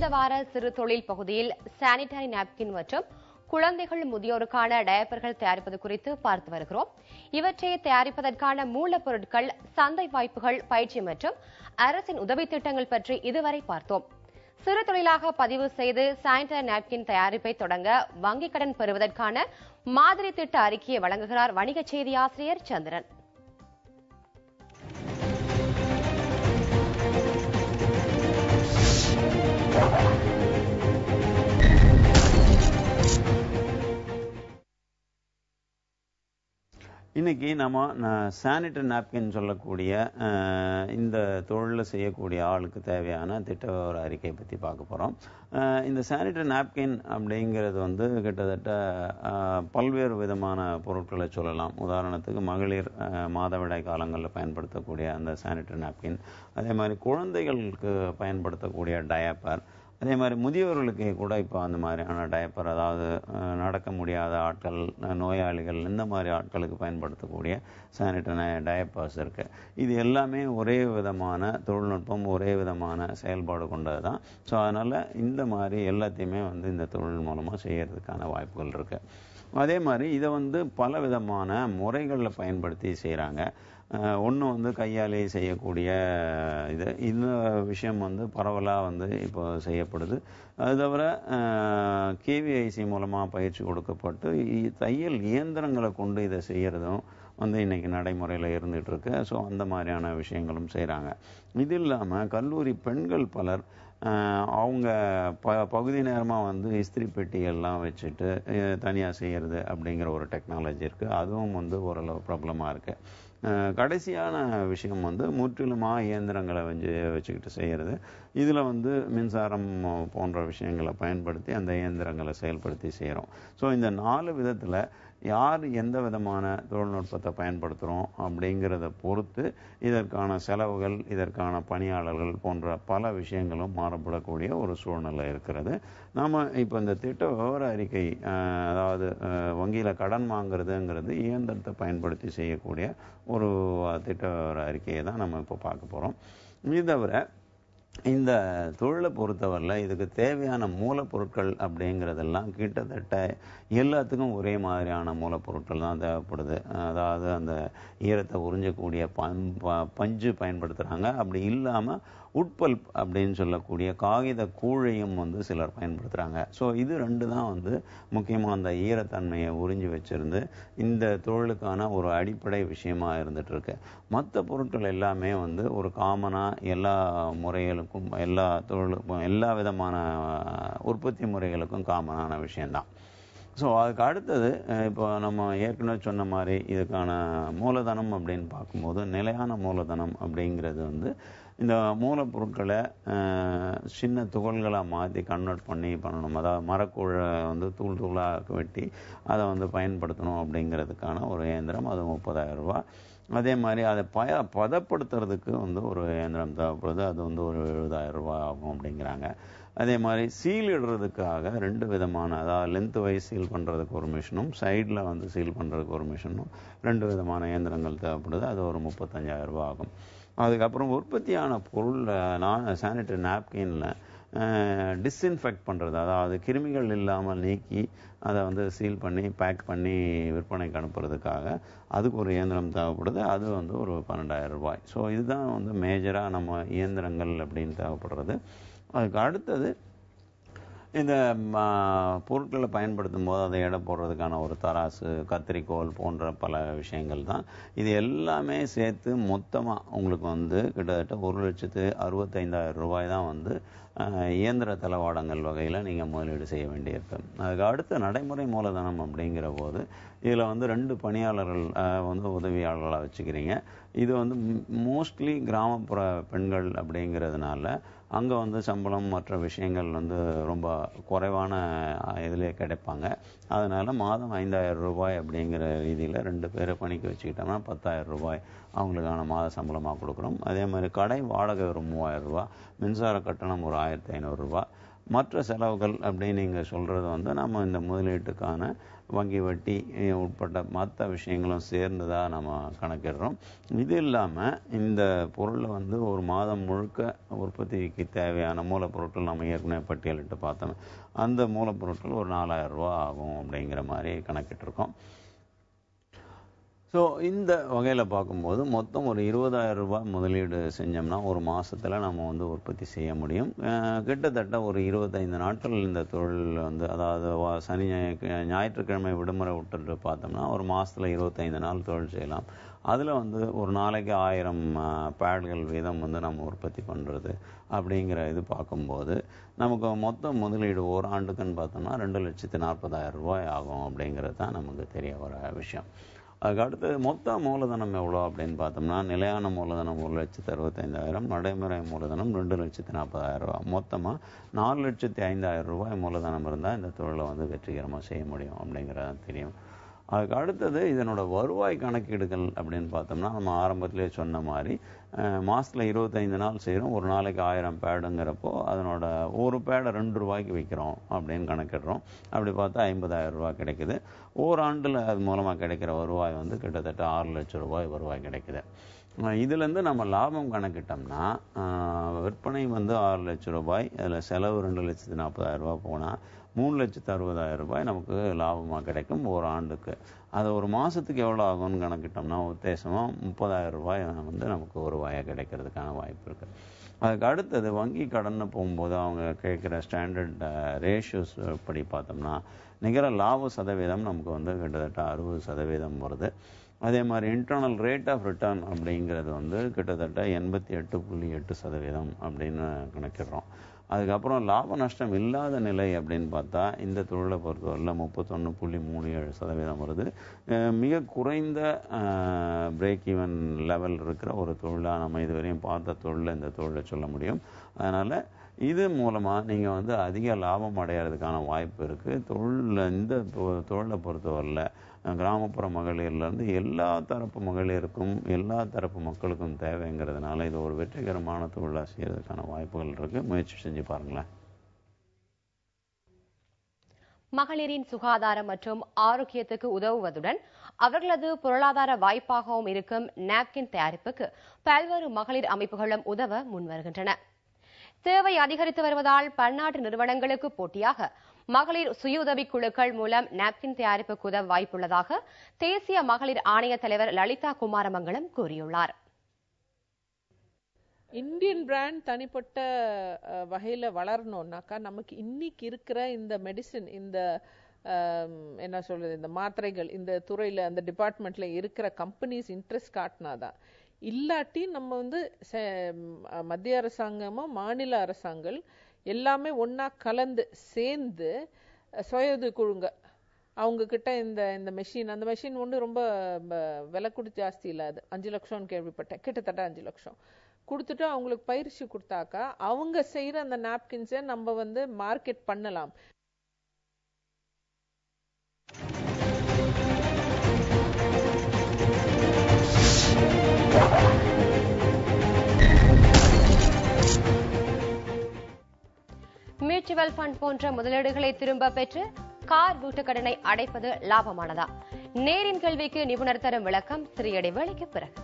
இந்த வார சிறு தொழில் பகுதியில் சானிட்டரி நாப்கின் மற்றும் குழந்தைகள் முதியோருக்கான டயப்பர்கள் தயாரிப்பது குறித்து பார்த்து வருகிறோம். இவற்றை தயாரிப்பதற்கான மூலப்பொருட்கள், சந்தை வாய்ப்புகள், பயிற்சி மற்றும் அரசின் உதவி திட்டங்கள் பற்றி இதுவரை பார்த்தோம். சிறு தொழிலாக பதிவு செய்து சானிட்டரி நாப்கின் தயாரிப்பை தொடங்க வங்கிக் கடன் பெறுவதற்கான மாதிரி திட்ட அறிக்கையை வழங்குகிறார் வணிகச் செய்தி ஆசிரியர் சந்திரன். இன்னைக்கு நம்ம சானிட்டரி நாப்கின் சொல்லக்கூடிய இந்த தொழிலில் செய்யக்கூடிய ஆளுக்கு தேவையான திட்ட விவர அறிக்கையை பற்றி பார்க்க போகிறோம். இந்த சானிட்டரி நாப்கின் அப்படிங்கிறது வந்து கிட்டத்தட்ட பல்வேறு விதமான பொருட்களை சொல்லலாம். உதாரணத்துக்கு மகளிர் மாதவிடாய் காலங்களில் பயன்படுத்தக்கூடிய அந்த சானிட்டரி நாப்கின், அதே மாதிரி குழந்தைகளுக்கு பயன்படுத்தக்கூடிய டயப்பர், அதே மாதிரி முதியோர்களுக்கு கூட இப்போ அந்த மாதிரியான டயப்பர், அதாவது நடக்க முடியாத ஆட்கள், நோயாளிகள், இந்த மாதிரி ஆட்களுக்கு பயன்படுத்தக்கூடிய சானிட்டரி டயப்பர்ஸ் இருக்குது. இது எல்லாமே ஒரே விதமான தொழில்நுட்பம், ஒரே விதமான செயல்பாடு கொண்டது தான். ஸோ அதனால் இந்த மாதிரி எல்லாத்தையுமே வந்து இந்த தொழில் மூலமாக செய்கிறதுக்கான வாய்ப்புகள் இருக்குது. அதே மாதிரி இதை வந்து பல விதமான முறைகளில் பயன்படுத்தி செய்கிறாங்க. ஒன்று வந்து கையாலே செய்யக்கூடிய இந்த விஷயம் வந்து பரவலாக வந்து இப்போ செய்யப்படுது. அது தவிர கேவிஐசி மூலமாக பயிற்சி கொடுக்கப்பட்டு தையல் இயந்திரங்களை கொண்டு இதை செய்கிறதும் வந்து இன்றைக்கி நடைமுறையில் இருந்துகிட்டு இருக்கு. ஸோ அந்த மாதிரியான விஷயங்களும் செய்கிறாங்க. இது இல்லாமல் கல்லூரி பெண்கள் பலர் அவங்க பகுதி நேரமாக வந்து இஸ்திரி பெட்டிகள்லாம் வச்சுட்டு தனியாக செய்கிறது அப்படிங்கிற ஒரு டெக்னாலஜி இருக்குது. அதுவும் வந்து ஓரளவு பிரபலமாக இருக்குது. கடைசியான விஷயம் வந்து முற்றிலுமாக இயந்திரங்களை வச்சுக்கிட்டு செய்கிறது. இதில் வந்து மின்சாரம் போன்ற விஷயங்களை பயன்படுத்தி அந்த இயந்திரங்களை செயல்படுத்தி செய்கிறோம். ஸோ இந்த 4 விதத்தில் யார் எந்த விதமான தொழில்நுட்பத்தை பயன்படுத்துகிறோம் அப்படிங்கிறத பொறுத்து இதற்கான செலவுகள், இதற்கான பணியாளர்கள் போன்ற பல விஷயங்களும் மாறுபடக்கூடிய ஒரு சூழ்நிலை இருக்கிறது. நாம் இப்போ இந்த திட்ட விவர அறிக்கை, அதாவது வங்கியில் கடன் வாங்குறதுங்கிறது இயந்திரத்தை பயன்படுத்தி செய்யக்கூடிய ஒரு திட்ட விவர அறிக்கையை தான் நம்ம இப்போ பார்க்க போகிறோம். இது தவிர இந்த தொழிலை பொறுத்தவரையில் இதுக்கு தேவையான மூலப்பொருட்கள் அப்படிங்கிறதெல்லாம் கிட்டத்தட்ட எல்லாத்துக்கும் ஒரே மாதிரியான மூலப்பொருட்கள் தான் தேவைப்படுது. அதாவது அந்த ஈரத்தை உறிஞ்சக்கூடிய பஞ்சு பயன்படுத்துகிறாங்க. அப்படி இல்லாமல் உட்பல்ப் அப்படின்னு சொல்லக்கூடிய காகித கூழையும் வந்து சிலர் பயன்படுத்துகிறாங்க. ஸோ இது 2 தான் வந்து முக்கியமாக அந்த ஈரத்தன்மையை உறிஞ்சி வச்சுருந்து இந்த தொழிலுக்கான ஒரு அடிப்படை விஷயமாக இருந்துகிட்ருக்கு. மற்ற பொருட்கள் எல்லாமே வந்து ஒரு காமனாக எல்லா முறைகளுக்கும், எல்லா தொழிலுக்கும், எல்லா விதமான உற்பத்தி முறைகளுக்கும் காமனான விஷயந்தான். ஸோ அதுக்கு அடுத்தது இப்போ நம்ம ஏற்கனவே சொன்ன மாதிரி இதுக்கான மூலதனம் அப்படின்னு பார்க்கும்போது நிலையான மூலதனம் அப்படிங்கிறது வந்து இந்த மூலப்பொருட்களை சின்ன துகள்களாக மாற்றி கன்வெர்ட் பண்ணணும். அதாவது மரக்கூழை வந்து தூளாக வெட்டி அதை வந்து பயன்படுத்தணும் அப்படிங்கிறதுக்கான ஒரு இயந்திரம், அது 30,000 ரூபா. அதே மாதிரி அதை பதப்படுத்துறதுக்கு வந்து ஒரு இயந்திரம் தேவைப்படுது, அது வந்து ஒரு 70,000 ரூபா ஆகும் அப்படிங்கிறாங்க. அதே மாதிரி சீல் இடுறதுக்காக 2 விதமான, அதாவது லென்த் வைஸ் சீல் பண்ணுறதுக்கு ஒரு மிஷினும், சைடில் வந்து சீல் பண்ணுறதுக்கு ஒரு மிஷினும், 2 விதமான இயந்திரங்கள் தேவைப்படுது, அது ஒரு 35,000 ரூபா ஆகும். அதுக்கப்புறம் உற்பத்தியான பொருள் சானிட்டரி நாப்கின்ல டிஸ்இன்ஃபெக்ட் பண்ணுறது, அதாவது கிருமிகள் இல்லாமல் நீக்கி அதை வந்து சீல் பண்ணி பேக் பண்ணி விற்பனைக்கு அனுப்புறதுக்காக அதுக்கு ஒரு இயந்திரம் தேவைப்படுது, அது வந்து ஒரு 12,000 ரூபாய். ஸோ இதுதான் வந்து மேஜராக நம்ம இயந்திரங்கள் அப்படின்னு தேவைப்படுறது. அதுக்கு அடுத்தது இந்த பொருட்களை பயன்படுத்தும் போது அதை எடை போடுறதுக்கான ஒரு தராசு, கத்திரிக்கோல் போன்ற பல விஷயங்கள் தான். இது எல்லாமே சேர்த்து மொத்தமாக உங்களுக்கு வந்து கிட்டத்தட்ட 1,65,000 ரூபாய் தான் வந்து இயந்திர தளவாடங்கள் வகையில் நீங்கள் முதலீடு செய்ய வேண்டியிருக்கு. அதுக்கு அடுத்த நடைமுறை மூலதனம் அப்படிங்கிற போது இதில் வந்து 2 பணியாளர்கள் வந்து உதவியாளர்களாக வச்சுக்கிறீங்க. இது வந்து மோஸ்ட்லி கிராமப்புற பெண்கள் அப்படிங்கிறதுனால அங்கே வந்து சம்பளம் மற்ற விஷயங்கள் வந்து ரொம்ப குறைவான இதிலே கிடைப்பாங்க. அதனால் மாதம் 5,000 ரூபாய் அப்படிங்கிற ரீதியில் 2 பேரை பணிக்கு வச்சுக்கிட்டோம்னா 10,000 ரூபாய் அவங்களுக்கான மாத சம்பளமாக கொடுக்குறோம். அதே மாதிரி கடை வாடகை ஒரு 3,000 ரூபா, மின்சார கட்டணம் ஒரு 1,500 ரூபா, மற்ற செலவுகள் அப்படின்னு நீங்க சொல்றது வந்து நம்ம இந்த முதலீட்டுக்கான வங்கி வட்டி உட்பட்ட மற்ற விஷயங்களும் சேர்ந்துதான் நம்ம கணக்கிடுறோம். இது இல்லாம இந்த பொருளை வந்து ஒரு மாதம் முழுக்க உற்பத்திக்கு தேவையான மூலப்பொருட்கள் நம்ம ஏற்கனவே பட்டியலிட்டு பார்த்தோம். அந்த மூலப்பொருட்கள் ஒரு 4000 ரூபாய் ஆகும் அப்படிங்கிற மாதிரி கணக்கிட்டிருக்கோம். ஸோ இந்த வகையில் பார்க்கும்போது மொத்தம் ஒரு 20,000 ரூபாய் முதலீடு செஞ்சோம்னா ஒரு மாசத்துல நம்ம வந்து உற்பத்தி செய்ய முடியும். கிட்டத்தட்ட ஒரு 25 நாட்கள் இந்த தொழில் வந்து, அதாவது சனி ஞாயிற்றுக்கிழமை விடுமுறை விட்டுட்டு பார்த்தோம்னா ஒரு மாசத்துல 25 நாள் தொழில் செய்யலாம். அதுல வந்து ஒரு நாளைக்கு 1000 பேட்கள் வீதம் வந்து நம்ம உற்பத்தி பண்றது அப்படிங்கிற இது பார்க்கும்போது நமக்கு மொத்த முதலீடு ஒரு ஆண்டுக்குன்னு பார்த்தோம்னா 2,40,000 ரூபாய் ஆகும் அப்படிங்கிறது தான் நமக்கு தெரிய வர விஷயம். அதுக்கு அடுத்து மொத்த மூலதனம் எவ்வளோ அப்படின்னு பார்த்தோம்னா நிலையான மூலதனம் 1,65,000, நடைமுறை மூலதனம் 2,40,000 ரூபாய், மொத்தமாக 4,05,000 ரூபாய் மூலதனம் இருந்தால் இந்த தொழிலை வந்து வெற்றிகரமாக செய்ய முடியும் அப்படிங்கிறது தெரியும். அதுக்கு அடுத்தது இதனோட வருவாய் கணக்கீடுகள் அப்படின்னு பார்த்தோம்னா நம்ம ஆரம்பத்திலே சொன்ன மாதிரி மாசத்துல 25 நாள் செய்கிறோம், ஒரு நாளைக்கு 1000 பேடுங்கிறப்போ அதனோட ஒரு பேடை 2 ரூபாய்க்கு விற்கிறோம் அப்படின்னு கணக்கிடுறோம். அப்படி பார்த்தா 50,000 ரூபாய் கிடைக்குது. ஓராண்டில் அது மூலமாக கிடைக்கிற வருவாய் வந்து கிட்டத்தட்ட 6 லட்சம் ரூபாய் வருவாய் கிடைக்குது. இதுலேருந்து நம்ம லாபம் கணக்கிட்டோம்னா விற்பனை வந்து 6 லட்சம் ரூபாய், அதில் செலவு 2,40,000 ரூபாய் போனால் 3,60,000 ரூபாய் நமக்கு லாபமாக கிடைக்கும் ஒரு ஆண்டுக்கு. அது ஒரு மாதத்துக்கு எவ்வளோ ஆகும்னு கணக்கிட்டோம்னா உத்தேசமாக 30,000 ரூபாய் வந்து நமக்கு வருவாயாக கிடைக்கிறதுக்கான வாய்ப்பு இருக்குது. அதுக்கு அடுத்தது வங்கி கடன் போகும்போது அவங்க கேட்குற ஸ்டாண்டர்ட் ரேஷியோஸ் படி பார்த்தோம்னா நிகர லாப சதவீதம் நமக்கு வந்து கிட்டத்தட்ட 60% வருது. அதே மாதிரி இன்டர்னல் ரேட் ஆஃப் ரிட்டர்ன் அப்படிங்கிறது வந்து கிட்டத்தட்ட 88.8% அப்படின்னு கணக்கிடுறோம். அதுக்கப்புறம் லாப நஷ்டம் இல்லாத நிலை அப்படின்னு பார்த்தா இந்த தொழிலை பொறுத்தவரையில் 31.37% வருது. மிக குறைந்த பிரேக் ஈவன் லெவல் இருக்கிற ஒரு தொழிலாக நம்ம இதுவரையும் பார்த்த தொழிலை இந்த தொழிலை சொல்ல முடியும். அதனால் இது மூலமாக நீங்கள் வந்து அதிக லாபம் அடையிறதுக்கான வாய்ப்பு இருக்குது. இந்த தொழிலை பொறுத்தவரையில் கிராமப்புற மகளிர்லேருந்து எல்லா தரப்பு மகளிருக்கும் எல்லா தரப்பு மக்களுக்கும் தேவைங்கிறதுனால இது ஒரு வெற்றிகரமான தொழிலாக செய்யறதுக்கான வாய்ப்புகள் இருக்கு. முயற்சி செஞ்சு பாருங்களேன். மகளிரின் சுகாதாரம் மற்றும் ஆரோக்கியத்துக்கு உதவுவதுடன் அவர்களது பொருளாதார வாய்ப்பாகவும் இருக்கும் நாப்கின் தயாரிப்புக்கு பல்வேறு மகளிர் அமைப்புகளும் உதவ முன்வருகின்றன. தேவை அதிகரித்து வருவதால் பன்னாட்டு நிறுவனங்களுக்கு போட்டியாக மகளிர் சுய உதவிக் குழுக்கள் மூலம் நாப்கின் தயாரிப்புக்கு உதவ வாய்ப்புள்ளதாக தேசிய மகளிர் ஆணைய தலைவர் லலிதா குமாரமங்கலம் கூறியுள்ளார். இந்தியன் பிராண்ட் தனிப்பட்ட வகையில் வளரணும்னாக்கா நமக்கு இன்னைக்கு இருக்கிற இந்த மெடிசின், இந்த என்ன சொல்றது, இந்த மாத்திரைகள், இந்த துறையில் அந்த டிபார்ட்மெண்ட்ல இருக்கிற கம்பெனிஸ் இன்ட்ரெஸ்ட் காட்டினாதான். இல்லாட்டி நம்ம வந்து மத்திய அரசாங்கமும் மாநில அரசாங்கம் எல்லாமே ஒன்னா கலந்து சேர்ந்து சுய உதவி குழுங்க அவங்க கிட்ட இந்த மெஷின், அந்த மெஷின் ஒன்று ரொம்ப விலை கொடுத்து ஜாஸ்தி இல்லை, அது 5 லட்சம்னு கேள்விப்பட்டேன், கிட்டத்தட்ட 5 லட்சம் கொடுத்துட்டு அவங்களுக்கு பயிற்சி கொடுத்தாக்கா அவங்க செய்யற அந்த நாப்கின்ஸை நம்ம வந்து மார்க்கெட் பண்ணலாம். மியூச்சுவல் ஃபண்ட் போன்ற முதலீடுகளை திரும்ப பெற்று கார் வீட்டு கடனை அடைப்பது லாபமானதா? நேரின் கேள்விக்கு நிபுணர் தரும் விளக்கம் சிறிய இடைவேளைக்கு பிறகு.